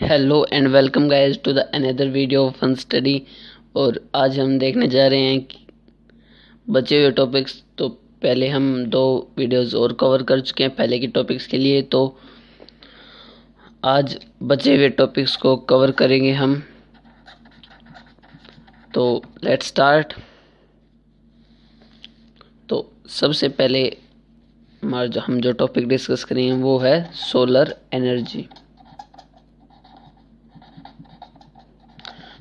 Hello and welcome guys to the another video of fun study. और आज हम देखने जा रहे हैं कि बचे हुए टॉपिक्स। तो पहले हम दो वीडियोस और कवर कर चुके हैं पहले के टॉपिक्स के लिए, तो आज बचे हुए टॉपिक्स को कवर करेंगे हम। तो लेट्स स्टार्ट। तो सबसे पहले हम जो टॉपिक डिस्कस करेंगे वो है सोलर एनर्जी।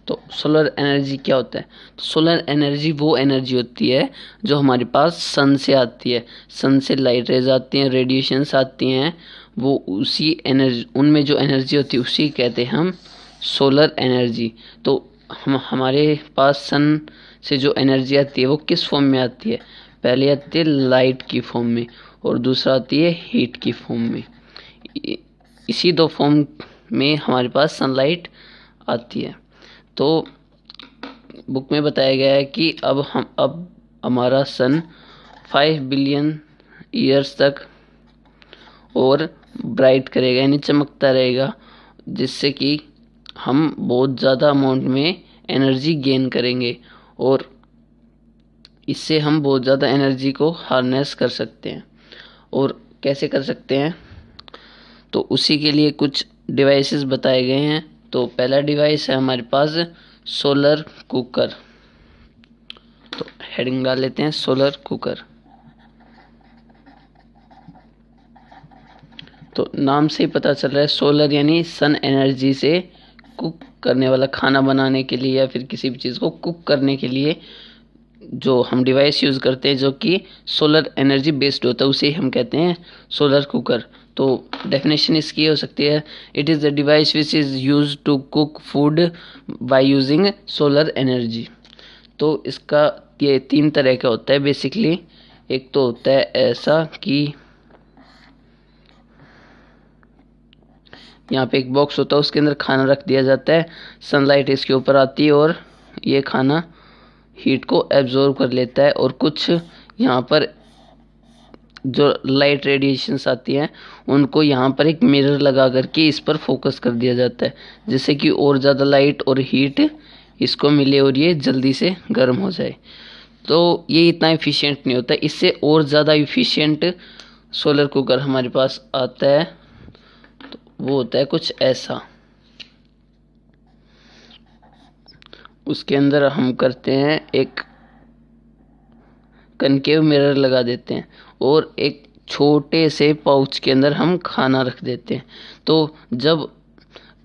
तो सोलर एनर्जी क्या होता है? तो सोलर एनर्जी वो एनर्जी होती है जो हमारे पास सन से आती है। सन से लाइट रेज आती हैं, रेडिएशंस आती हैं, वो उसी एनर्जी, उनमें जो एनर्जी होती है उसी कहते हैं हम सोलर एनर्जी। तो हमारे पास सन से जो एनर्जी आती है वो किस फॉर्म में आती है? पहले आती है लाइट की फॉर्म में और दूसरा आती है हीट की फॉर्म में। इसी दो फॉर्म में हमारे पास सनलाइट आती है। तो बुक में बताया गया है कि अब हमारा सन 5 बिलियन ईयर्स तक और ब्राइट करेगा, यानी चमकता रहेगा, जिससे कि हम बहुत ज़्यादा अमाउंट में एनर्जी गेन करेंगे और इससे हम बहुत ज़्यादा एनर्जी को हार्नेस कर सकते हैं। और कैसे कर सकते हैं? तो उसी के लिए कुछ डिवाइसेस बताए गए हैं। तो पहला डिवाइस है हमारे पास सोलर कुकर। तो हेडिंग डाल लेते हैं सोलर कुकर। तो नाम से ही पता चल रहा है सोलर यानी सन एनर्जी से कुक करने वाला, खाना बनाने के लिए या फिर किसी भी चीज़ को कुक करने के लिए जो हम डिवाइस यूज़ करते हैं जो कि सोलर एनर्जी बेस्ड होता है उसे हम कहते हैं सोलर कुकर। तो डेफिनेशन इसकी हो सकती है, it is the device which is use to cook food by using solar energy. तो इसका ये 3 तरह का होता है बेसिकली। एक तो होता है ऐसा कि यहाँ पे एक बॉक्स होता है, उसके अंदर खाना रख दिया जाता है, सनलाइट इसके ऊपर आती है और ये खाना हीट को एब्जॉर्ब कर लेता है। और कुछ यहाँ पर जो लाइट रेडिएशंस आती हैं उनको यहाँ पर एक मिरर लगा करके इस पर फोकस कर दिया जाता है, जिससे कि और ज़्यादा लाइट और हीट इसको मिले और ये जल्दी से गर्म हो जाए। तो ये इतना इफ़िशियंट नहीं होता, इससे और ज़्यादा इफ़िशियंट सोलर कुकर हमारे पास आता है। तो वो होता है कुछ ऐसा। उसके अंदर हम करते हैं एक कनकेव मिरर लगा देते हैं और एक छोटे से पाउच के अंदर हम खाना रख देते हैं। तो जब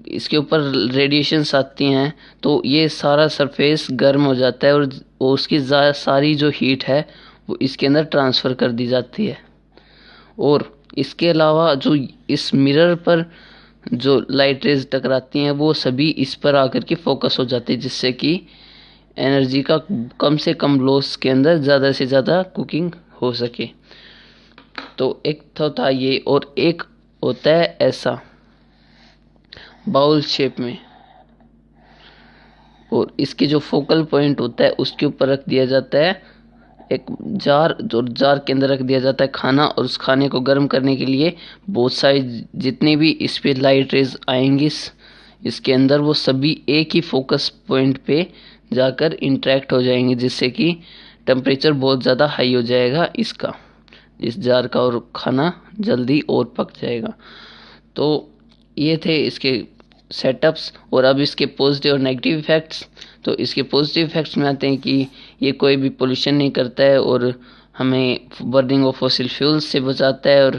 इसके ऊपर रेडिएशंस आती हैं तो ये सारा सरफेस गर्म हो जाता है और उसकी सारी जो हीट है वो इसके अंदर ट्रांसफ़र कर दी जाती है। और इसके अलावा जो इस मिरर पर जो लाइट रेज टकराती हैं वो सभी इस पर आकर के फोकस हो जाती है, जिससे कि एनर्जी का कम से कम लॉस के अंदर ज़्यादा से ज़्यादा कुकिंग हो सके। तो एक तो था ये, और एक होता है ऐसा बाउल शेप में, और इसके जो फोकल पॉइंट होता है उसके ऊपर रख दिया जाता है एक जार, जो जार के अंदर रख दिया जाता है खाना, और उस खाने को गर्म करने के लिए बहुत सारी जितने भी इस पे लाइट रेज आएंगी इसके अंदर वो सभी एक ही फोकस पॉइंट पे जाकर इंटरेक्ट हो जाएंगे, जिससे कि टेम्परेचर बहुत ज़्यादा हाई हो जाएगा इसका, इस जार का, और खाना जल्दी और पक जाएगा। तो ये थे इसके सेटअप्स। और अब इसके पॉजिटिव और नेगेटिव इफ़ेक्ट्स। तो इसके पॉजिटिव इफ़ेक्ट्स में आते हैं कि ये कोई भी पोल्यूशन नहीं करता है और हमें बर्निंग ऑफ फॉसिल फ्यूल्स से बचाता है,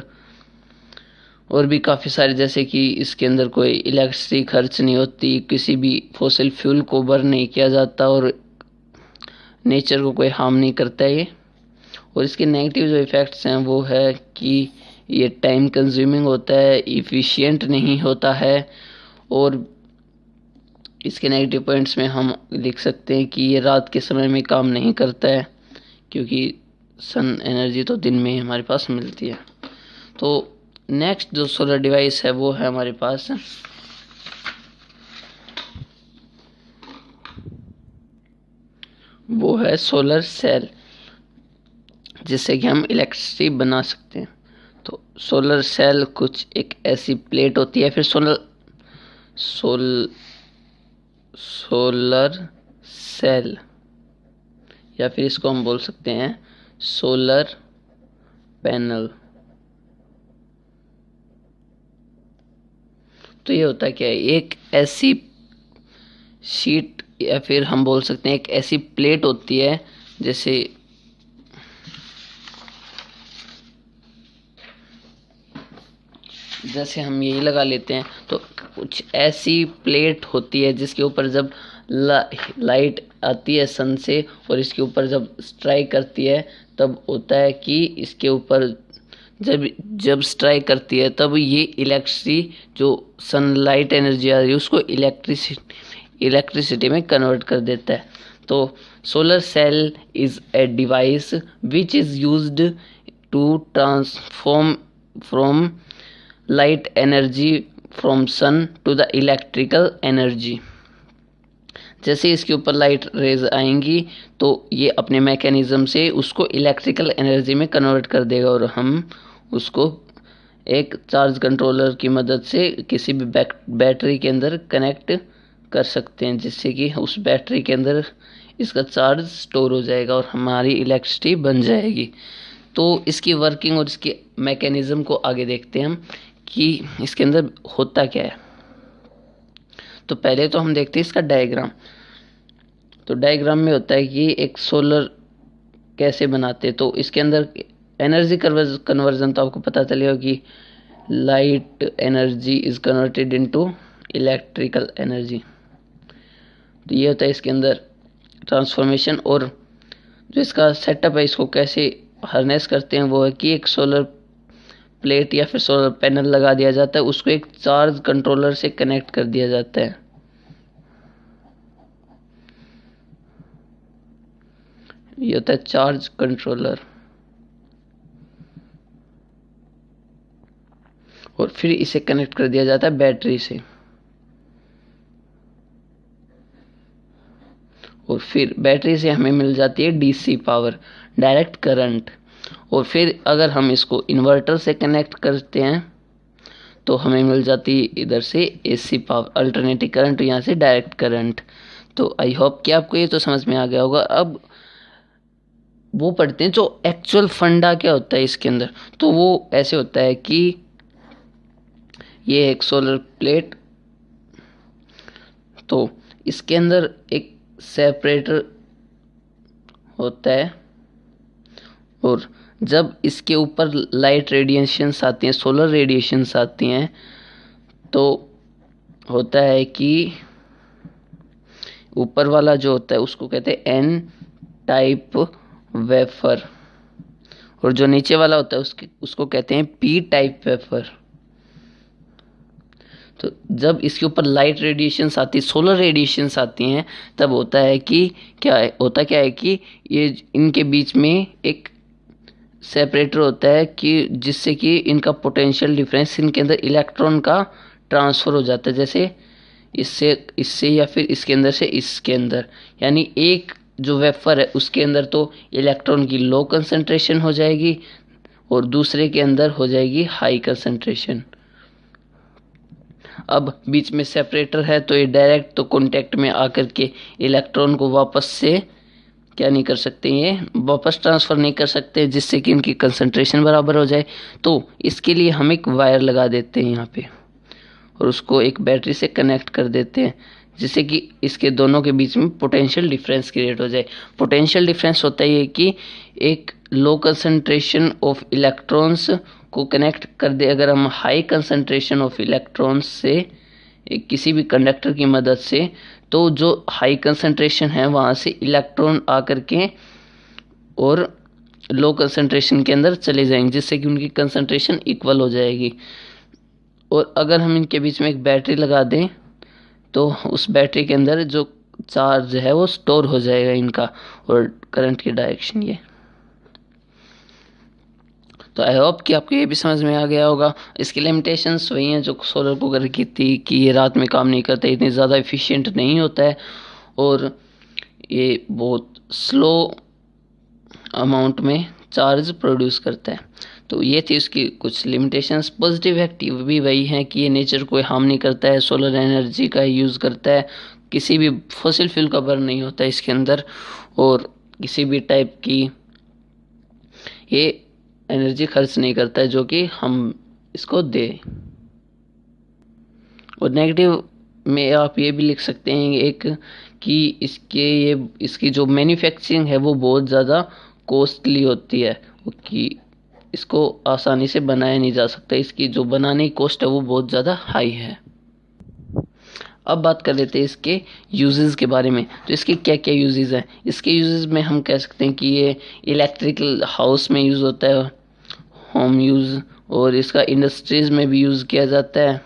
और भी काफ़ी सारे, जैसे कि इसके अंदर कोई इलेक्ट्रिसिटी खर्च नहीं होती, किसी भी फॉसिल फ्यूल को बर्न नहीं किया जाता और नेचर को कोई हार्म नहीं करता है ये। और इसके नेगेटिव जो इफ़ेक्ट्स हैं वो है कि ये टाइम कंज्यूमिंग होता है, इफ़िशियंट नहीं होता है। और इसके नेगेटिव पॉइंट्स में हम लिख सकते हैं कि ये रात के समय में काम नहीं करता है, क्योंकि सन एनर्जी तो दिन में ही हमारे पास मिलती है। तो नेक्स्ट जो सोलर डिवाइस है वो है हमारे पास वो है सोलर सेल, जिससे कि हम इलेक्ट्रिसिटी बना सकते हैं। तो सोलर सेल कुछ एक ऐसी प्लेट होती है, फिर सोलर सोलर सेल, या फिर इसको हम बोल सकते हैं सोलर पैनल। तो ये होता क्या है, एक ऐसी शीट या फिर हम बोल सकते हैं एक ऐसी प्लेट होती है, जैसे हम यही लगा लेते हैं, तो कुछ ऐसी प्लेट होती है जिसके ऊपर जब लाइट आती है सन से और इसके ऊपर जब स्ट्राइक करती है, तब होता है कि इसके ऊपर जब जब स्ट्राइक करती है तब ये इलेक्ट्रिसिटी, जो सनलाइट एनर्जी आ रही है उसको इलेक्ट्रिसिटी में कन्वर्ट कर देता है। तो solar cell is a device which is used to transform from light energy from sun to the electrical energy. जैसे इसके ऊपर लाइट रेज आएंगी तो ये अपने मैकेनिज्म से उसको इलेक्ट्रिकल एनर्जी में कन्वर्ट कर देगा और हम उसको एक चार्ज कंट्रोलर की मदद से किसी भी बैटरी के अंदर कनेक्ट कर सकते हैं, जिससे कि उस बैटरी के अंदर इसका चार्ज स्टोर हो जाएगा और हमारी इलेक्ट्रिसिटी बन जाएगी। तो इसकी वर्किंग और इसके मैकेनिज्म को आगे देखते हैं हम कि इसके अंदर होता क्या है। तो पहले तो हम देखते हैं इसका डायग्राम। तो डायग्राम में होता है कि एक सोलर कैसे बनाते हैं। तो इसके अंदर एनर्जी कन्वर्जन तो आपको पता चलेगा कि light energy is converted into electrical energy. तो ये होता है इसके अंदर ट्रांसफॉर्मेशन। और जो इसका सेटअप है, इसको कैसे हार्नेस करते हैं, वो है कि एक सोलर प्लेट या फिर सोलर पैनल लगा दिया जाता है, उसको एक चार्ज कंट्रोलर से कनेक्ट कर दिया जाता है। ये होता है चार्ज कंट्रोलर। और फिर इसे कनेक्ट कर दिया जाता है बैटरी से, और फिर बैटरी से हमें मिल जाती है डीसी पावर, डायरेक्ट करंट। और फिर अगर हम इसको इन्वर्टर से कनेक्ट करते हैं तो हमें मिल जाती है इधर से एसी पावर, अल्टरनेटिव करंट, यहाँ से डायरेक्ट करंट। तो आई होप कि आपको ये तो समझ में आ गया होगा। अब वो पढ़ते हैं जो एक्चुअल फंडा क्या होता है इसके अंदर। तो वो ऐसे होता है कि ये एक सोलर प्लेट, तो इसके अंदर एक सेपरेटर होता है, और जब इसके ऊपर लाइट रेडिएशंस आती हैं, सोलर रेडिएशंस आती हैं, तो होता है कि ऊपर वाला जो होता है उसको कहते हैं एन टाइप वेफर, और जो नीचे वाला होता है उसको कहते हैं पी टाइप वेफर। तो जब इसके ऊपर लाइट रेडिएशंस आती, सोलर रेडिएशंस आती हैं, तब होता है कि क्या है कि ये इनके बीच में एक सेपरेटर होता है कि जिससे कि इनका पोटेंशियल डिफरेंस, इनके अंदर इलेक्ट्रॉन का ट्रांसफ़र हो जाता है, जैसे इससे या फिर इसके अंदर से इसके अंदर। यानी एक जो वेफर है उसके अंदर तो इलेक्ट्रॉन की लो कंसंट्रेशन हो जाएगी और दूसरे के अंदर हो जाएगी हाई कंसंट्रेशन। अब बीच में सेपरेटर है तो ये डायरेक्ट तो कांटेक्ट में आकर के इलेक्ट्रॉन को वापस से क्या नहीं कर सकते, ये वापस ट्रांसफ़र नहीं कर सकते, जिससे कि इनकी कंसंट्रेशन बराबर हो जाए। तो इसके लिए हम एक वायर लगा देते हैं यहाँ पे और उसको एक बैटरी से कनेक्ट कर देते हैं, जिससे कि इसके दोनों के बीच में पोटेंशियल डिफरेंस क्रिएट हो जाए। पोटेंशियल डिफरेंस होता है ये कि एक लो कंसंट्रेशन ऑफ इलेक्ट्रॉन्स को कनेक्ट कर दे अगर हम हाई कंसंट्रेशन ऑफ इलेक्ट्रॉन्स से किसी भी कंडक्टर की मदद से, तो जो हाई कंसंट्रेशन है वहाँ से इलेक्ट्रॉन आकर के और लो कंसंट्रेशन के अंदर चले जाएंगे, जिससे कि उनकी कंसंट्रेशन इक्वल हो जाएगी। और अगर हम इनके बीच में एक बैटरी लगा दें तो उस बैटरी के अंदर जो चार्ज है वो स्टोर हो जाएगा इनका, और करंट की डायरेक्शन ये। तो आई होप कि आपको ये भी समझ में आ गया होगा। इसकी लिमिटेशंस वही हैं जो सोलर कुकर की थी कि ये रात में काम नहीं करता, इतनी ज़्यादा एफिशिएंट नहीं होता है और ये बहुत स्लो अमाउंट में चार्ज प्रोड्यूस करता है। तो ये थी उसकी कुछ लिमिटेशंस। पॉजिटिव इफेक्ट भी वही है कि ये नेचर को हार्म नहीं करता है, सोलर एनर्जी का यूज़ करता है, किसी भी फॉसिल फ्यूल का बर्न नहीं होता है इसके अंदर, और किसी भी टाइप की ये एनर्जी खर्च नहीं करता है जो कि हम इसको दे। और नेगेटिव में आप ये भी लिख सकते हैं एक कि इसकी जो मैन्युफैक्चरिंग है वो बहुत ज़्यादा कॉस्टली होती है, कि इसको आसानी से बनाया नहीं जा सकता, इसकी जो बनाने की कॉस्ट है वो बहुत ज़्यादा हाई है। अब बात कर लेते हैं इसके यूजेस के बारे में। तो इसके क्या क्या यूजेस हैं? इसके यूजेस में हम कह सकते हैं कि ये इलेक्ट्रिकल हाउस में यूज़ होता है, होम यूज़, और इसका इंडस्ट्रीज़ में भी यूज़ किया जाता है,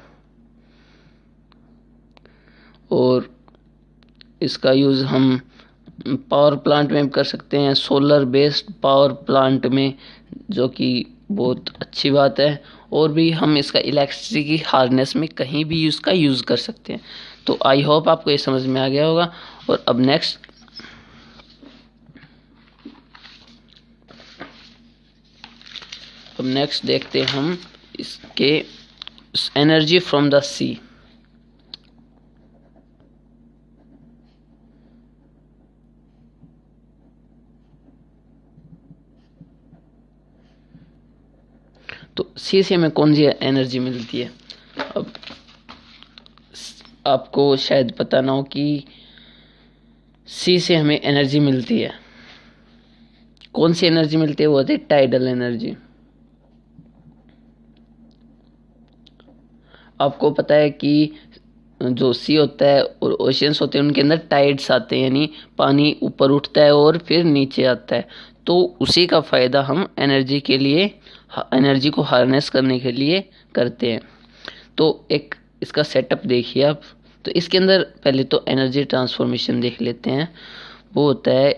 और इसका यूज़ हम पावर प्लांट में भी कर सकते हैं, सोलर बेस्ड पावर प्लांट में, जो कि बहुत अच्छी बात है। और भी हम इसका इलेक्ट्रिसिटी हार्नेस में कहीं भी इसका यूज़ कर सकते हैं। तो आई होप आपको ये समझ में आ गया होगा। और अब नेक्स्ट देखते हैं हम इसके एनर्जी फ्रॉम द सी। तो सी से हमें कौन सी एनर्जी मिलती है? अब आपको शायद पता ना हो कि सी से हमें एनर्जी मिलती है। कौन सी एनर्जी मिलती है? वो होती है टाइडल एनर्जी। आपको पता है कि जो सी होता है और ओशियंस होते हैं उनके अंदर टाइड्स आते हैं, यानी पानी ऊपर उठता है और फिर नीचे आता है। तो उसी का फ़ायदा हम एनर्जी के लिए, एनर्जी को हार्नेस करने के लिए करते हैं। तो एक इसका सेटअप देखिए आप। तो इसके अंदर पहले तो एनर्जी ट्रांसफॉर्मेशन देख लेते हैं। वो होता है,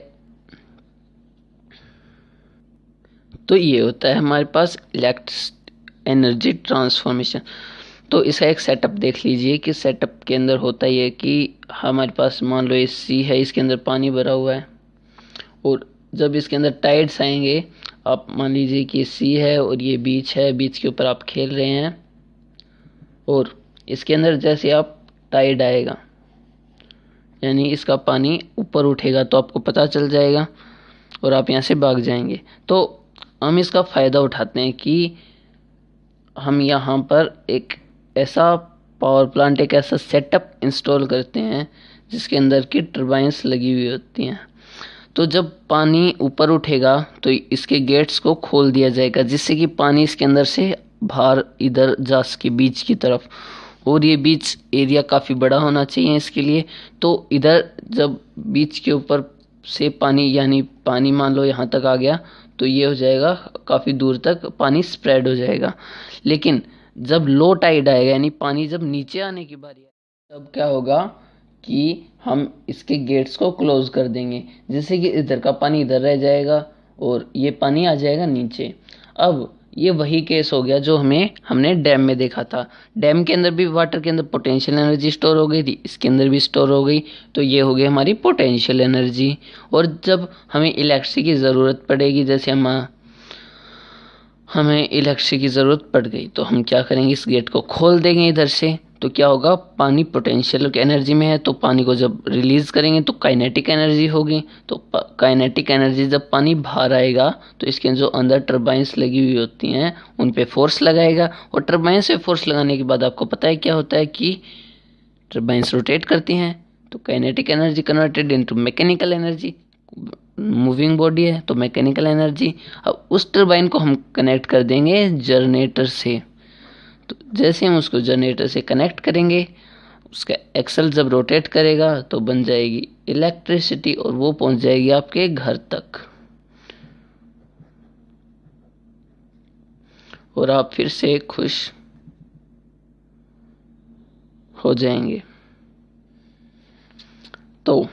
तो ये होता है हमारे पास एनर्जी ट्रांसफॉर्मेशन। तो इसका एक सेटअप देख लीजिए कि सेटअप के अंदर होता ये कि हमारे पास मान लो ये सी है, इसके अंदर पानी भरा हुआ है, और जब इसके अंदर टाइड्स आएंगे, आप मान लीजिए कि सी है और ये बीच है, बीच के ऊपर आप खेल रहे हैं, और इसके अंदर जैसे आप टाइड आएगा यानी इसका पानी ऊपर उठेगा तो आपको पता चल जाएगा और आप यहाँ से भाग जाएंगे। तो हम इसका फ़ायदा उठाते हैं कि हम यहाँ पर एक ऐसा पावर प्लांट, एक ऐसा सेटअप इंस्टॉल करते हैं जिसके अंदर की टर्बाइंस लगी हुई होती हैं। तो जब पानी ऊपर उठेगा तो इसके गेट्स को खोल दिया जाएगा, जिससे कि पानी इसके अंदर से बाहर इधर जा सके बीच की तरफ। और ये बीच एरिया काफ़ी बड़ा होना चाहिए इसके लिए। तो इधर जब बीच के ऊपर से पानी, यानी पानी मान लो यहाँ तक आ गया, तो ये हो जाएगा काफ़ी दूर तक पानी स्प्रेड हो जाएगा। लेकिन जब लो टाइड आएगा, यानी पानी जब नीचे आने की बारी है, तब क्या होगा कि हम इसके गेट्स को क्लोज कर देंगे, जिससे कि इधर का पानी इधर रह जाएगा और ये पानी आ जाएगा नीचे। अब ये वही केस हो गया जो हमने डैम में देखा था। डैम के अंदर भी वाटर के अंदर पोटेंशियल एनर्जी स्टोर हो गई थी, इसके अंदर भी स्टोर हो गई। तो ये हो गई हमारी पोटेंशियल एनर्जी। और जब हमें इलेक्ट्रिसिटी की ज़रूरत पड़ेगी, जैसे हमें इलेक्ट्रिसिटी की ज़रूरत पड़ गई, तो हम क्या करेंगे, इस गेट को खोल देंगे इधर से। तो क्या होगा, पानी पोटेंशियल एनर्जी में है, तो पानी को जब रिलीज़ करेंगे तो काइनेटिक एनर्जी होगी। तो काइनेटिक एनर्जी, जब पानी बाहर आएगा तो इसके जो अंदर टर्बाइंस लगी हुई होती हैं उन पे फोर्स लगाएगा, और टर्बाइंस पे फोर्स लगाने के बाद आपको पता है क्या होता है कि टर्बाइंस रोटेट करती हैं। तो kinetic energy converted into mechanical energy, moving body है तो मैकेनिकल एनर्जी। अब उस टरबाइन को हम कनेक्ट कर देंगे जनरेटर से। तो जैसे हम उसको जनरेटर से कनेक्ट करेंगे, उसका एक्सल जब रोटेट करेगा तो बन जाएगी इलेक्ट्रिसिटी, और वो पहुंच जाएगी आपके घर तक, और आप फिर से खुश हो जाएंगे। तो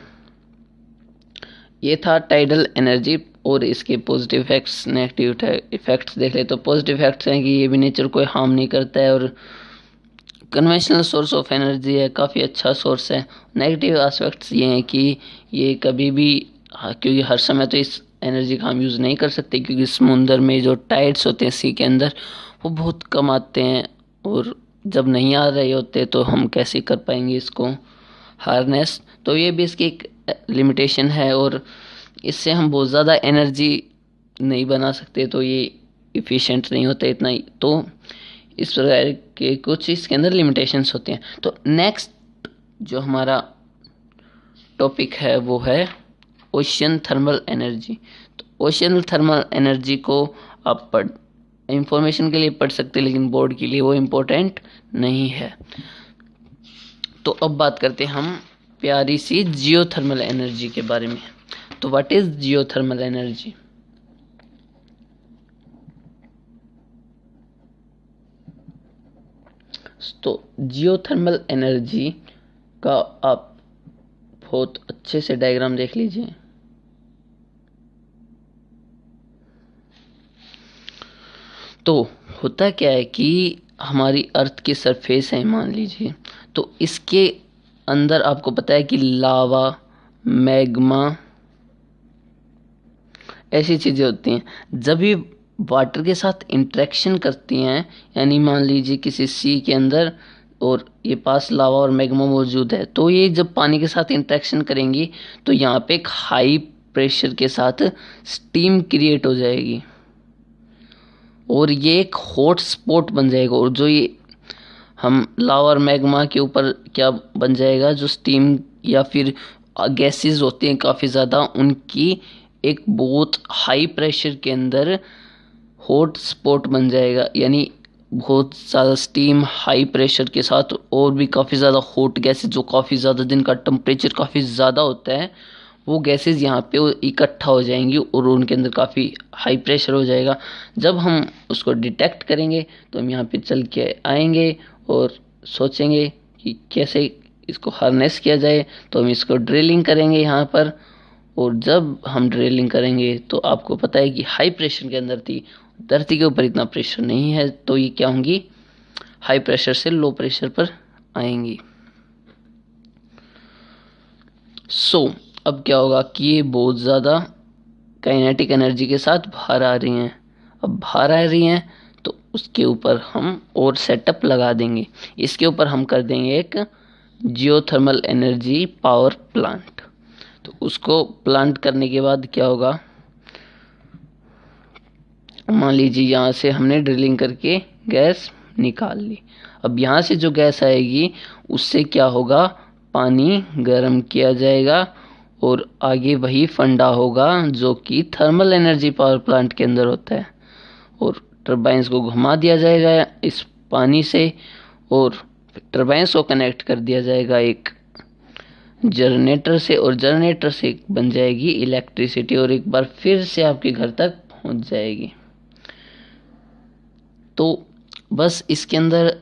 ये था टाइडल एनर्जी और इसके पॉजिटिव इफेक्ट्स, नेगेटिव इफेक्ट्स देख ले। तो पॉजिटिव इफेक्ट्स हैं कि ये भी नेचर को हार्म नहीं करता है और कन्वेंशनल सोर्स ऑफ एनर्जी है, काफ़ी अच्छा सोर्स है। नेगेटिव एस्पेक्ट्स ये हैं कि ये कभी भी, क्योंकि हर समय तो इस एनर्जी का हम यूज़ नहीं कर सकते, क्योंकि समुंदर में जो टाइड्स होते हैं सी के अंदर वो बहुत कम आते हैं, और जब नहीं आ रहे होते तो हम कैसे कर पाएंगे इसको हार्नेस। तो ये भी इसकी एक लिमिटेशन है, और इससे हम बहुत ज़्यादा एनर्जी नहीं बना सकते, तो ये इफ़िशिएंट नहीं होता इतना ही। तो इस प्रकार के कुछ इसके अंदर लिमिटेशंस होते हैं। तो नेक्स्ट जो हमारा टॉपिक है वो है ओशियन थर्मल एनर्जी। तो ओशियन थर्मल एनर्जी को आप इंफॉर्मेशन के लिए पढ़ सकते हैं, लेकिन बोर्ड के लिए वो इम्पोर्टेंट नहीं है। तो अब बात करते हैं हम प्यारी सी जियोथर्मल एनर्जी के बारे में। तो व्हाट इज जियोथर्मल एनर्जी? तो जियोथर्मल एनर्जी का आप बहुत अच्छे से डायग्राम देख लीजिए। तो होता क्या है कि हमारी अर्थ की सरफेस है मान लीजिए, तो इसके अंदर आपको पता है कि लावा, मैग्मा ऐसी चीज़ें होती हैं। जब ये वाटर के साथ इंटरेक्शन करती हैं, यानी मान लीजिए किसी सी के अंदर और ये पास लावा और मैग्मा मौजूद है, तो ये जब पानी के साथ इंटरेक्शन करेंगी तो यहाँ पे एक हाई प्रेशर के साथ स्टीम क्रिएट हो जाएगी, और ये एक हॉट स्पॉट बन जाएगा। और जो ये हम लावा और मैग्मा के ऊपर क्या बन जाएगा, जो स्टीम या फिर गैसेस होती हैं काफ़ी ज़्यादा, उनकी एक बहुत हाई प्रेशर के अंदर हॉट स्पॉट बन जाएगा, यानी बहुत ज़्यादा स्टीम हाई प्रेशर के साथ और भी काफ़ी ज़्यादा हॉट गैसेस, जो काफ़ी ज़्यादा दिन का टेम्परेचर काफ़ी ज़्यादा होता है, वो गैसेस यहाँ पे इकट्ठा हो जाएंगी और उनके अंदर काफ़ी हाई प्रेशर हो जाएगा। जब हम उसको डिटेक्ट करेंगे तो हम यहाँ पे चल के आएंगे और सोचेंगे कि कैसे इसको हार्नेस किया जाए। तो हम इसको ड्रिलिंग करेंगे यहाँ पर, और जब हम ड्रिलिंग करेंगे तो आपको पता है कि हाई प्रेशर के अंदर थी, धरती के ऊपर इतना प्रेशर नहीं है, तो ये क्या होंगी, हाई प्रेशर से लो प्रेशर पर आएंगी। अब क्या होगा कि ये बहुत ज़्यादा काइनेटिक एनर्जी के साथ बाहर आ रही हैं। अब बाहर आ रही हैं तो उसके ऊपर हम और सेटअप लगा देंगे। इसके ऊपर हम कर देंगे एक जियोथर्मल एनर्जी पावर प्लांट। तो उसको प्लांट करने के बाद क्या होगा, मान लीजिए यहाँ से हमने ड्रिलिंग करके गैस निकाल ली। अब यहाँ से जो गैस आएगी उससे क्या होगा, पानी गर्म किया जाएगा और आगे वही फंडा होगा जो कि थर्मल एनर्जी पावर प्लांट के अंदर होता है, और टरबाइंस को घुमा दिया जाएगा इस पानी से, और टरबाइंस को कनेक्ट कर दिया जाएगा एक जनरेटर से, और जनरेटर से बन जाएगी इलेक्ट्रिसिटी, और एक बार फिर से आपके घर तक पहुंच जाएगी। तो बस इसके अंदर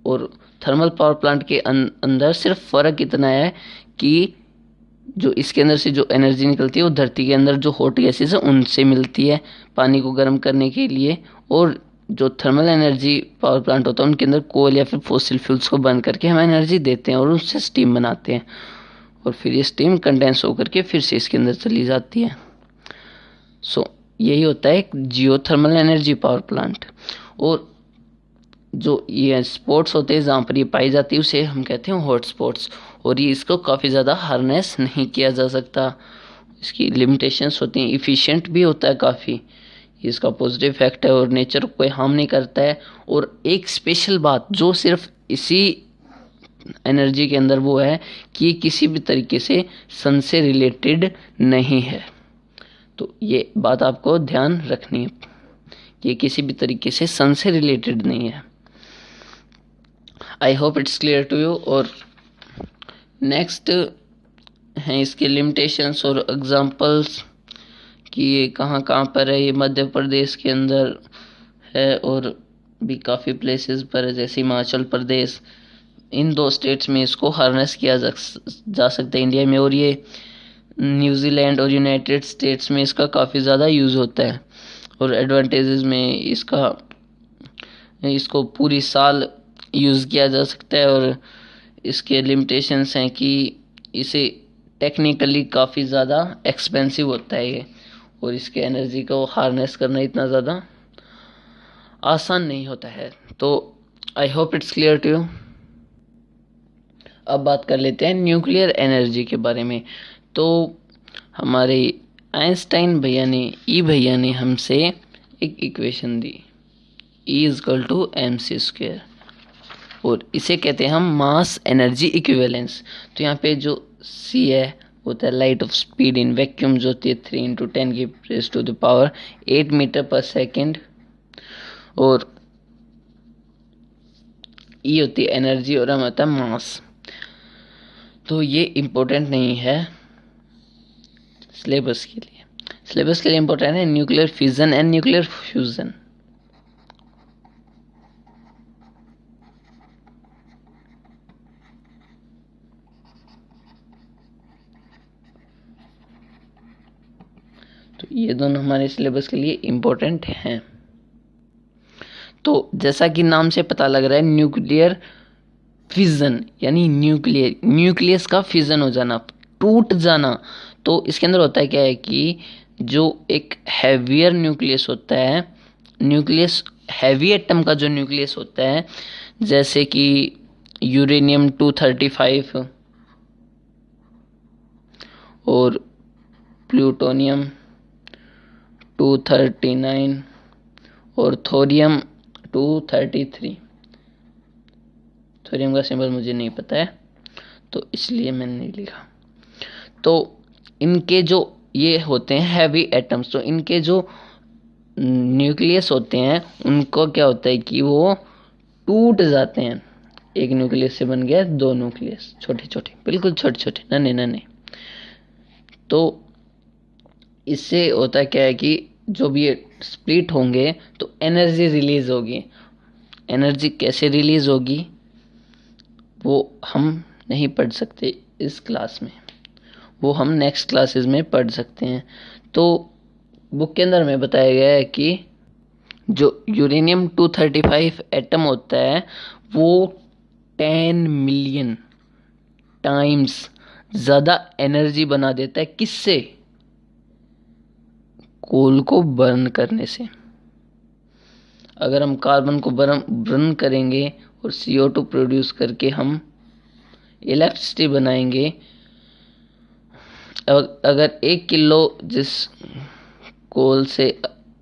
और थर्मल पावर प्लांट के अंदर सिर्फ फ़र्क इतना है कि जो इसके अंदर से जो एनर्जी निकलती है वो धरती के अंदर जो हॉट गैसेस है उनसे मिलती है पानी को गर्म करने के लिए, और जो थर्मल एनर्जी पावर प्लांट होता है उनके अंदर कोल या फिर फॉसिल फ्यूल्स को बर्न करके हम एनर्जी देते हैं और उससे स्टीम बनाते हैं, और फिर ये स्टीम कंडेंस होकर के फिर से इसके अंदर चली जाती है। यही होता है एक जियोथर्मल एनर्जी पावर प्लांट। और जो ये स्पॉट्स होते हैं जहाँ पर ये पाई जाती है उसे हम कहते हैं हॉट स्पॉट्स, और ये इसको काफ़ी ज़्यादा हार्नेस नहीं किया जा सकता, इसकी लिमिटेशंस होती हैं। इफ़िशिएंट भी होता है काफ़ी, इसका पॉजिटिव इफेक्ट है और नेचर को कोई हार्म नहीं करता है। और एक स्पेशल बात जो सिर्फ इसी एनर्जी के अंदर वो है कि किसी भी तरीके से सन से रिलेटेड नहीं है। तो ये बात आपको ध्यान रखनी है, ये किसी भी तरीके से सन से रिलेटेड नहीं है। I hope it's clear to you. और नेक्स्ट हैं इसके लिमिटेशंस और एग्जांपल्स कि ये कहाँ कहाँ पर है। ये मध्य प्रदेश के अंदर है और भी काफ़ी प्लेसेस पर है, जैसे हिमाचल प्रदेश। इन दो स्टेट्स में इसको हार्नेस किया जा सकता है इंडिया में, और ये न्यूजीलैंड और यूनाइटेड स्टेट्स में इसका काफ़ी ज़्यादा यूज़ होता है। और एडवांटेजेस में इसको पूरी साल यूज़ किया जा सकता है, और इसके लिमिटेशंस हैं कि इसे टेक्निकली काफ़ी ज़्यादा एक्सपेंसिव होता है ये, और इसके एनर्जी को हार्नेस करना इतना ज़्यादा आसान नहीं होता है। तो I hope it's clear to you. अब बात कर लेते हैं न्यूक्लियर एनर्जी के बारे में। तो हमारे आइंस्टाइन भैया ने हमसे एक इक्वेशन दी, E=mc², और इसे कहते हैं हम मास एनर्जी इक्विवेलेंस। तो यहाँ पे जो C है होता है light of speed in vacuum, जो होती है 3 × 10⁻⁸ मीटर पर सेकेंड, और E होती है एनर्जी और M होता है मास। तो ये इम्पोर्टेंट नहीं है सिलेबस के लिए। सिलेबस के लिए इम्पोर्टेंट है nuclear fission and nuclear fusion. तो ये दोनों हमारे सिलेबस के लिए इम्पोर्टेंट हैं। तो जैसा कि नाम से पता लग रहा है न्यूक्लियर फिजन यानी न्यूक्लियस का फिजन हो जाना, टूट जाना। तो इसके अंदर होता है क्या है कि जो एक हैवियर न्यूक्लियस होता है, न्यूक्लियस हैवी एटम का जो न्यूक्लियस होता है, जैसे कि यूरेनियम 235 और प्लूटोनियम 239 और थोरियम 233। थोरियम का सिंबल मुझे नहीं पता है तो इसलिए मैंने नहीं लिखा। तो इनके जो ये होते हैं हैवी एटम्स, तो इनके जो न्यूक्लियस होते हैं उनको क्या होता है कि वो टूट जाते हैं। एक न्यूक्लियस से बन गया 2 न्यूक्लियस, छोटे छोटे, बिल्कुल छोटे छोटे, नन्हे नन्हे। तो इससे होता क्या है कि जो भी ये स्प्लिट होंगे तो एनर्जी रिलीज होगी। एनर्जी कैसे रिलीज होगी वो हम नहीं पढ़ सकते इस क्लास में, वो हम नेक्स्ट क्लासेस में पढ़ सकते हैं। तो बुक के अंदर में बताया गया है कि जो यूरेनियम 235 एटम होता है वो 10 मिलियन टाइम्स ज़्यादा एनर्जी बना देता है। किससे? कोल को बर्न करने से। अगर हम कार्बन को बर्न करेंगे और CO2 प्रोड्यूस करके हम इलेक्ट्रिसिटी बनाएंगे, अगर 1 किलो जिस कोल से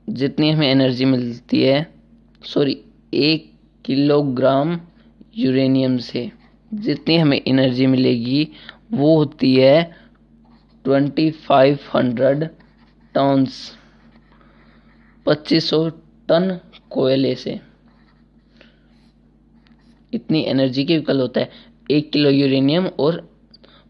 जितनी हमें एनर्जी मिलती है, 1 किलोग्राम यूरेनियम से जितनी हमें एनर्जी मिलेगी वो होती है 2500 टन्स, 2500 टन कोयले से। इतनी एनर्जी के इक्वल होता है 1 किलो यूरेनियम और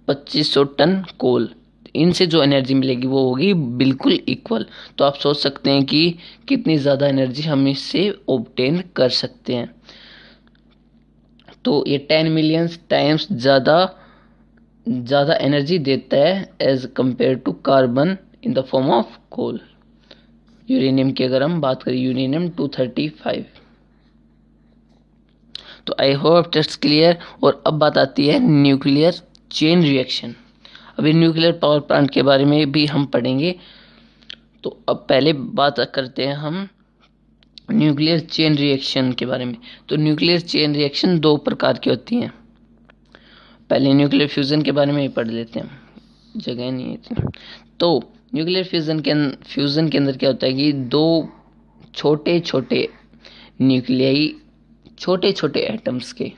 2500 टन कोल। इनसे जो एनर्जी मिलेगी वो होगी बिल्कुल इक्वल। तो आप सोच सकते हैं कि कितनी ज़्यादा एनर्जी हम इससे ऑब्टेन कर सकते हैं। तो ये 10 मिलियन टाइम्स ज़्यादा एनर्जी देता है as compare to carbon in the form of coal. Uranium की अगर हम बात करें, यूरेनियम 235। तो आई होप दैट्स क्लियर। और अब बात आती है न्यूक्लियर चेन रिएक्शन। अभी न्यूक्लियर पावर प्लांट के बारे में भी हम पढ़ेंगे। तो अब पहले बात करते हैं हम न्यूक्लियर चेन रिएक्शन के बारे में। तो न्यूक्लियर चेन रिएक्शन 2 प्रकार की होती हैं। पहले न्यूक्लियर फ्यूज़न के बारे में ही पढ़ लेते हैं, जगह नहीं है इतनी। तो न्यूक्लियर फ्यूज़न के अंदर क्या होता है कि 2 छोटे छोटे न्यूक्लियाई, छोटे छोटे एटम्स के,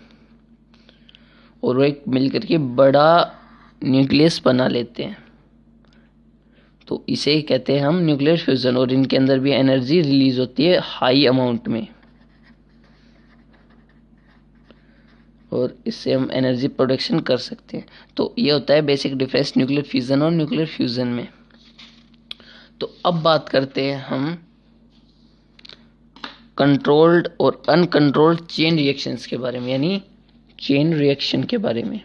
और वो एक मिलकर के बड़ा न्यूक्लियस बना लेते हैं। तो इसे कहते हैं हम न्यूक्लियर फ्यूजन। और इनके अंदर भी एनर्जी रिलीज होती है हाई अमाउंट में, और इससे हम एनर्जी प्रोडक्शन कर सकते हैं। तो ये होता है बेसिक डिफरेंस न्यूक्लियर फ्यूजन और न्यूक्लियर फ्यूजन में। तो अब बात करते हैं हम कंट्रोल्ड और अनकंट्रोल्ड चेन रिएक्शंस के बारे में, यानी चेन रिएक्शन के बारे में।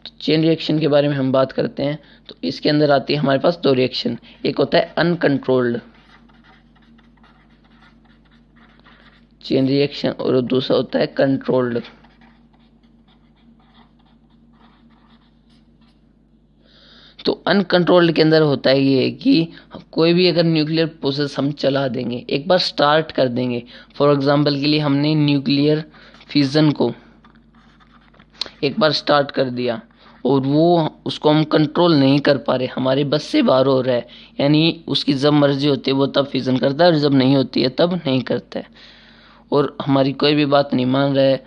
तो चेन रिएक्शन के बारे में हम बात करते हैं तो इसके अंदर आती है हमारे पास 2 रिएक्शन। एक होता है अनकंट्रोल्ड चेन रिएक्शन और दूसरा होता है कंट्रोल्ड। अनकंट्रोल्ड के अंदर होता है ये कि कोई भी अगर न्यूक्लियर प्रोसेस हम चला देंगे, एक बार स्टार्ट कर देंगे, फॉर एग्जांपल के लिए हमने न्यूक्लियर फिजन को एक बार स्टार्ट कर दिया और वो उसको हम कंट्रोल नहीं कर पा रहे, हमारे बस से बाहर हो रहा है, यानी उसकी जब मर्जी होती है वो तब फिजन करता है और जब नहीं होती है तब नहीं करता है, और हमारी कोई भी बात नहीं मान रहा है,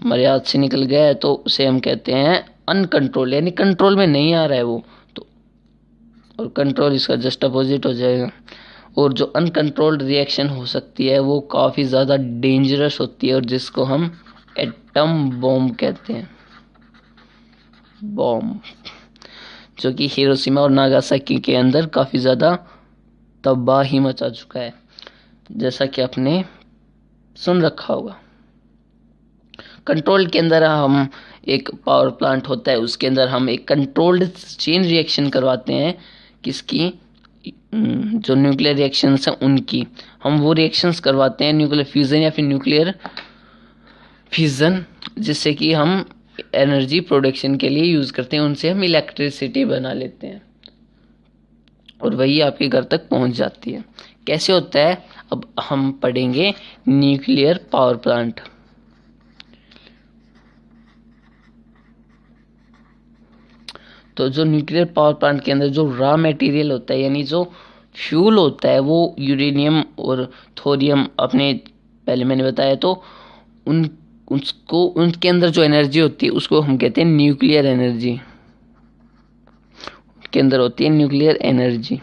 हमारे हाथ से निकल गया है, तो उसे हम कहते हैं अनकंट्रोल, यानी कंट्रोल में नहीं आ रहा है वो तो, और कंट्रोल इसका जस्ट अपोजिट हो जाएगा। और जो अनकंट्रोल्ड रिएक्शन हो सकती है वो काफ़ी ज़्यादा डेंजरस होती है और जिसको हम एटम बॉम्ब कहते हैं, बॉम्ब, जो कि हिरोशिमा और नागासाकी के अंदर काफ़ी ज़्यादा तबाही मचा चुका है, जैसा कि आपने सुन रखा होगा। कंट्रोल के अंदर हम एक पावर प्लांट होता है, उसके अंदर हम एक कंट्रोल्ड चेन रिएक्शन करवाते हैं, किसकी, जो न्यूक्लियर रिएक्शंस हैं उनकी हम वो रिएक्शंस करवाते हैं, न्यूक्लियर फ्यूज़न या फिर न्यूक्लियर फिजन, जिससे कि हम एनर्जी प्रोडक्शन के लिए यूज़ करते हैं, उनसे हम इलेक्ट्रिसिटी बना लेते हैं और वही आपके घर तक पहुंच जाती है। कैसे होता है अब हम पढ़ेंगे न्यूक्लियर पावर प्लांट। तो जो न्यूक्लियर पावर प्लांट के अंदर जो रॉ मटेरियल होता है, यानी जो फ्यूल होता है, वो यूरेनियम और थोरियम, अपने पहले मैंने बताया, तो उसको उनके अंदर जो एनर्जी होती है उसको हम कहते हैं न्यूक्लियर एनर्जी, के अंदर होती है न्यूक्लियर एनर्जी।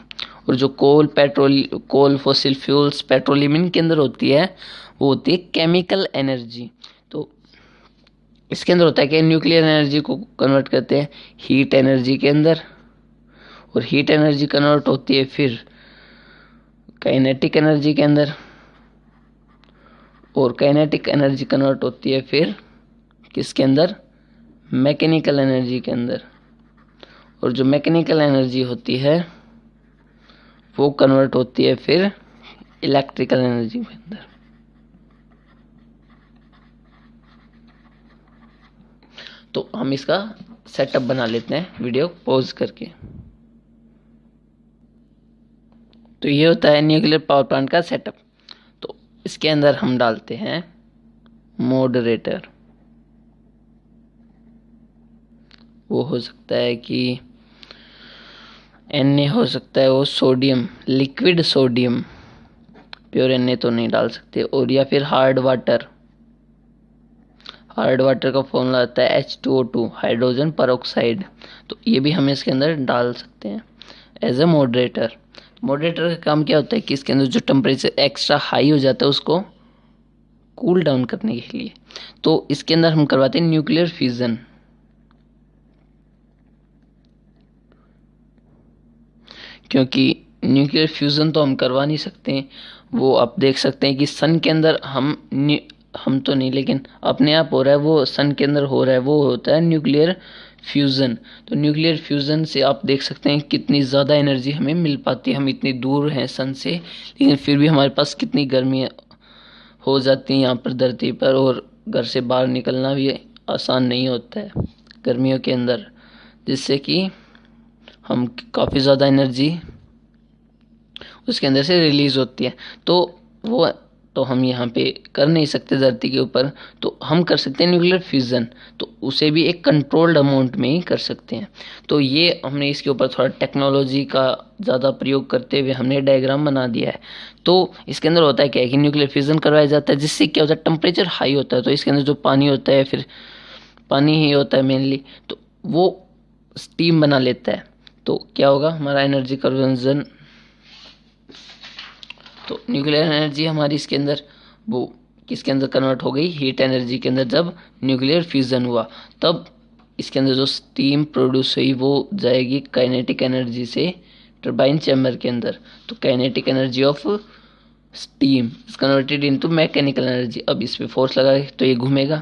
और जो कोल, फॉसिल फ्यूल्स, पेट्रोलियम, इनके अंदर होती है वो होती है केमिकल एनर्जी। तो इसके अंदर होता है कि न्यूक्लियर एनर्जी को कन्वर्ट करते हैं हीट एनर्जी के अंदर, और हीट एनर्जी कन्वर्ट होती है फिर काइनेटिक एनर्जी के अंदर, और काइनेटिक एनर्जी कन्वर्ट होती है फिर किसके अंदर, मैकेनिकल एनर्जी के अंदर, और जो मैकेनिकल एनर्जी होती है वो कन्वर्ट होती है फिर इलेक्ट्रिकल एनर्जी के अंदर। तो हम इसका सेटअप बना लेते हैं वीडियो पॉज करके। तो ये होता है न्यूक्लियर पावर प्लांट का सेटअप। तो इसके अंदर हम डालते हैं मॉडरेटर, वो हो सकता है कि Na हो सकता है, वो sodium, liquid sodium, pure Na तो नहीं डाल सकते, और या फिर हार्ड वाटर। हार्ड वाटर का फॉर्मूला आता है H2O2, हाइड्रोजन परऑक्साइड। तो ये भी हम इसके अंदर डाल सकते हैं एज ए मॉडरेटर। मॉडरेटर का काम क्या होता है कि इसके अंदर जो टेम्परेचर एक्स्ट्रा हाई हो जाता है उसको कूल डाउन करने के लिए। तो इसके अंदर हम करवाते हैं न्यूक्लियर फ्यूजन। क्योंकि न्यूक्लियर फ्यूज़न तो हम करवा नहीं सकते, वो आप देख सकते हैं कि सन के अंदर हम तो नहीं, लेकिन अपने आप हो रहा है, वो सन के अंदर हो रहा है, वो होता है न्यूक्लियर फ्यूज़न। तो न्यूक्लियर फ्यूज़न से आप देख सकते हैं कितनी ज़्यादा एनर्जी हमें मिल पाती है, हम इतनी दूर हैं सन से, लेकिन फिर भी हमारे पास कितनी गर्मी हो जाती है यहाँ पर धरती पर, और घर से बाहर निकलना भी आसान नहीं होता है गर्मियों के अंदर, जिससे कि हम काफ़ी ज़्यादा एनर्जी उसके अंदर से रिलीज़ होती है। तो वो तो हम यहाँ पे कर नहीं सकते धरती के ऊपर, तो हम कर सकते हैं न्यूक्लियर फ्यूज़न, तो उसे भी एक कंट्रोल्ड अमाउंट में ही कर सकते हैं। तो ये हमने इसके ऊपर थोड़ा टेक्नोलॉजी का ज़्यादा प्रयोग करते हुए हमने डायग्राम बना दिया है। तो इसके अंदर होता है क्या है कि न्यूक्लियर फ्यूज़न करवाया जाता है, जिससे क्या होता है, टेम्परेचर हाई होता है, तो इसके अंदर जो पानी होता है, फिर पानी ही होता है मेनली, तो वो स्टीम बना लेता है। तो क्या होगा, हमारा एनर्जी कन्वर्जन, तो न्यूक्लियर एनर्जी हमारी इसके अंदर वो किसके अंदर कन्वर्ट हो गई, हीट एनर्जी के अंदर। जब न्यूक्लियर फ्यूज़न हुआ तब इसके अंदर जो स्टीम प्रोड्यूस हुई वो जाएगी काइनेटिक एनर्जी से टरबाइन चैम्बर के अंदर। तो kinetic energy of steam is converted into mechanical energy. अब इस पर फोर्स लगाए तो ये घूमेगा,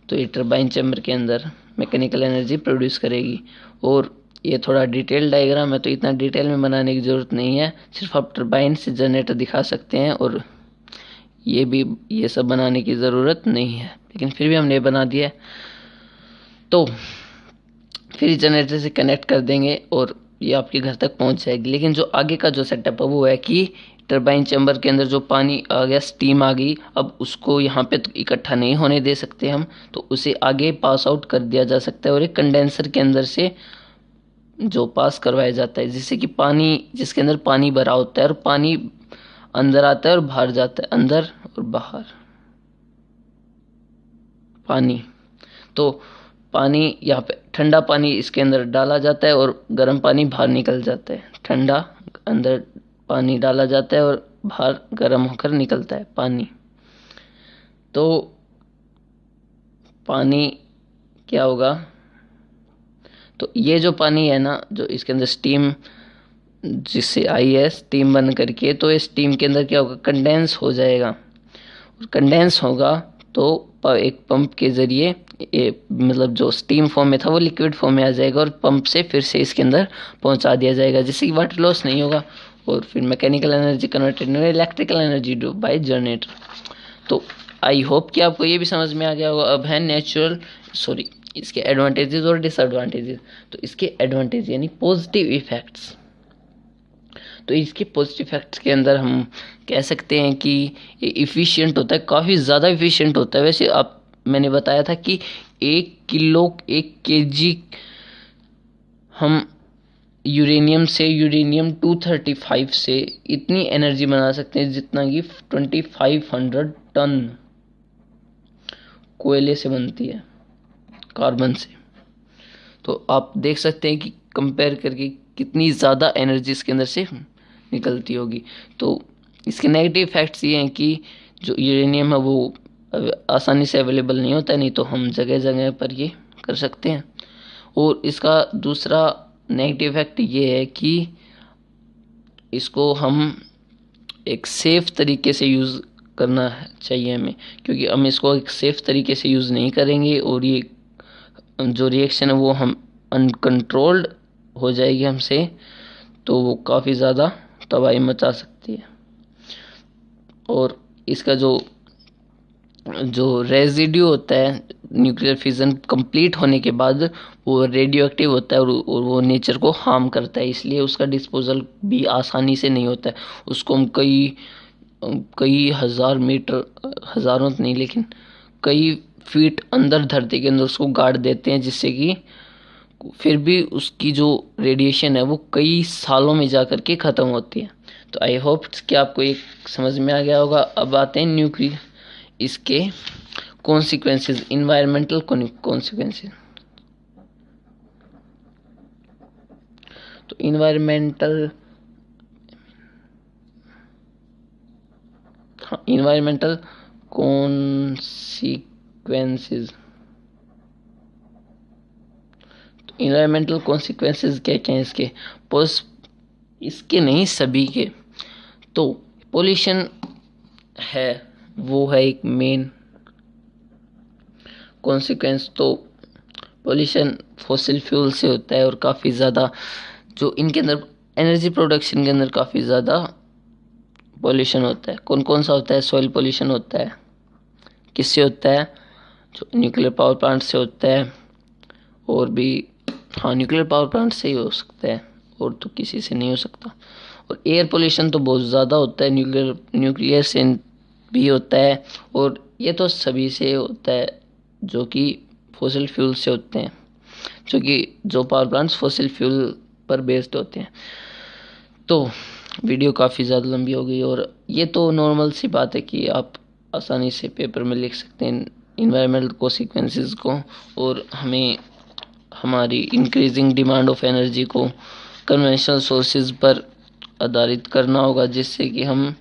तो ये टरबाइन चैम्बर के अंदर मैकेनिकल एनर्जी प्रोड्यूस करेगी। और ये थोड़ा डिटेल डायग्राम है, तो इतना डिटेल में बनाने की ज़रूरत नहीं है, सिर्फ आप टरबाइन से जनरेटर दिखा सकते हैं, और ये सब बनाने की ज़रूरत नहीं है, लेकिन फिर भी हमने बना दिया है। तो फिर जनरेटर से कनेक्ट कर देंगे और ये आपके घर तक पहुंच जाएगी। लेकिन जो आगे का जो सेटअप है वो है कि टरबाइन चैम्बर के अंदर जो पानी आ गया, स्टीम आ गई, अब उसको यहाँ पे तो इकट्ठा नहीं होने दे सकते हम, तो उसे आगे पास आउट कर दिया जा सकता है और एक कंडेंसर के अंदर से जो पास करवाया जाता है, जिससे कि पानी, जिसके अंदर पानी भरा होता है और पानी अंदर आता है और बाहर जाता है, अंदर और बाहर पानी। तो पानी यहाँ पे ठंडा पानी इसके अंदर डाला जाता है और गर्म पानी बाहर निकल जाता है। ठंडा अंदर पानी डाला जाता है और बाहर गर्म होकर निकलता है पानी। तो पानी क्या होगा, तो ये जो पानी है ना, जो इसके अंदर स्टीम जिससे आई है स्टीम बन करके, तो इस स्टीम के अंदर क्या होगा, कंडेंस हो जाएगा और कंडेंस होगा तो एक पंप के ज़रिए मतलब जो स्टीम फॉर्म में था वो लिक्विड फॉर्म में आ जाएगा और पंप से फिर से इसके अंदर पहुंचा दिया जाएगा, जिससे कि वाटर लॉस नहीं होगा और फिर mechanical energy converted in electrical energy by generator. तो आई होप कि आपको ये भी समझ में आ गया होगा। अब है इसके एडवांटेजेस और डिसएडवांटेजेस। तो इसके एडवांटेज यानी पॉजिटिव इफेक्ट्स, तो इसके पॉजिटिव इफेक्ट्स के अंदर हम कह सकते हैं कि ये इफ़िशियंट होता है, काफ़ी ज़्यादा इफ़िशियंट होता है। वैसे मैंने बताया था कि 1 kg हम यूरेनियम 235 से इतनी एनर्जी बना सकते हैं जितना कि 2500 टन कोयले से बनती है, कार्बन से। तो आप देख सकते हैं कि कंपेयर करके कितनी ज़्यादा एनर्जी इसके अंदर से निकलती होगी। तो इसके नेगेटिव इफेक्ट्स ये हैं कि जो यूरेनियम है वो आसानी से अवेलेबल नहीं होता है, नहीं तो हम जगह जगह पर ये कर सकते हैं। और इसका दूसरा नेगेटिव इफेक्ट ये है कि इसको हम एक सेफ़ तरीके से यूज़ करना चाहिए हमें, क्योंकि हम इसको एक सेफ़ तरीके से यूज़ नहीं करेंगे और ये जो रिएक्शन है वो हम अनकंट्रोल्ड हो जाएगी हमसे, तो वो काफ़ी ज़्यादा तबाही मचा सकती है। और इसका जो रेजिड्यू होता है न्यूक्लियर फिजन कंप्लीट होने के बाद, वो रेडियो एक्टिव होता है और वो नेचर को हार्म करता है, इसलिए उसका डिस्पोजल भी आसानी से नहीं होता है। उसको हम कई हज़ार मीटर, हज़ारों नहीं लेकिन कई फीट अंदर धरती के अंदर उसको गाड़ देते हैं, जिससे कि फिर भी उसकी जो रेडिएशन है वो कई सालों में जा कर के ख़त्म होती है। तो आई होप कि आपको एक समझ में आ गया होगा। अब आते हैं न्यूक्लियर, इसके कॉन्सिक्वेंसेस, इन्वायरमेंटल कॉन्सिक्वेंसेस। तो इन्वायरमेंटल कॉन्सिक्वेंसेस, इन्वायरमेंटल कॉन्सिक्वेंसेस क्या क्या हैं इसके, इसके नहीं सभी के। तो पोल्यूशन है, वो है एक मेन कॉन्सिक्वेंस। तो पोल्यूशन फॉसिल फ्यूल से होता है और काफ़ी ज़्यादा जो इनके अंदर एनर्जी प्रोडक्शन के अंदर काफ़ी ज़्यादा पोल्यूशन होता है। कौन कौन सा होता है, सॉइल पोल्यूशन होता है, किससे होता है, जो न्यूक्लियर पावर प्लांट से होता है, और भी न्यूक्लियर पावर प्लांट से ही हो सकता है और तो किसी से नहीं हो सकता। और एयर पोल्यूशन तो बहुत ज़्यादा होता है, न्यूक्लियर से भी होता है, और ये तो सभी से होता है जो कि फॉसिल फ्यूल से होते हैं, जो पावर प्लांट्स फॉसिल फ्यूल पर बेस्ड होते हैं। तो वीडियो काफ़ी ज़्यादा लंबी हो गई और ये तो नॉर्मल सी बात है कि आप आसानी से पेपर में लिख सकते हैं इन्वायरमेंटल कॉन्सिक्वेंसेस को, और हमें हमारी इंक्रीजिंग डिमांड ऑफ एनर्जी को कन्वेंशनल सोर्सेज पर आधारित करना होगा, जिससे कि हम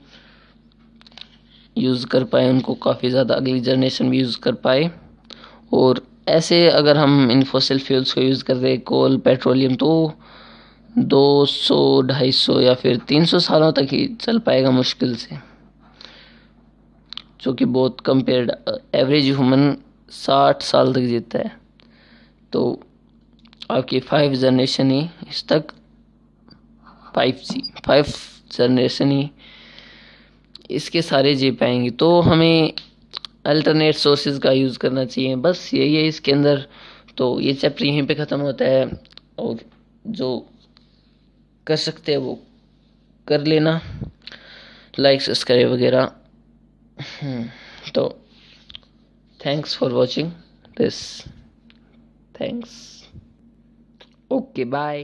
यूज़ कर पाए उनको, काफ़ी ज़्यादा अगली जनरेशन भी यूज़ कर पाए। और ऐसे अगर हम इन फॉसिल फ्यूल्स को यूज़ कर रहे हैं, कोल, पेट्रोलियम, तो 200, 250 या फिर 300 सालों तक ही चल पाएगा मुश्किल से, जो कि बहुत कंपेयर्ड, एवरेज ह्यूमन 60 साल तक जीता है। तो आपकी 5 जनरेशन ही इस तक 5 जनरेशन ही इसके सारे जी पाएंगे। तो हमें अल्टरनेट सोर्सेज का यूज़ करना चाहिए, बस यही है इसके अंदर। तो ये चैप्टर यहीं पे ख़त्म होता है, और जो कर सकते हैं वो कर लेना, लाइक सब्सक्राइब वगैरह। तो thanks for watching this, thanks, okay bye.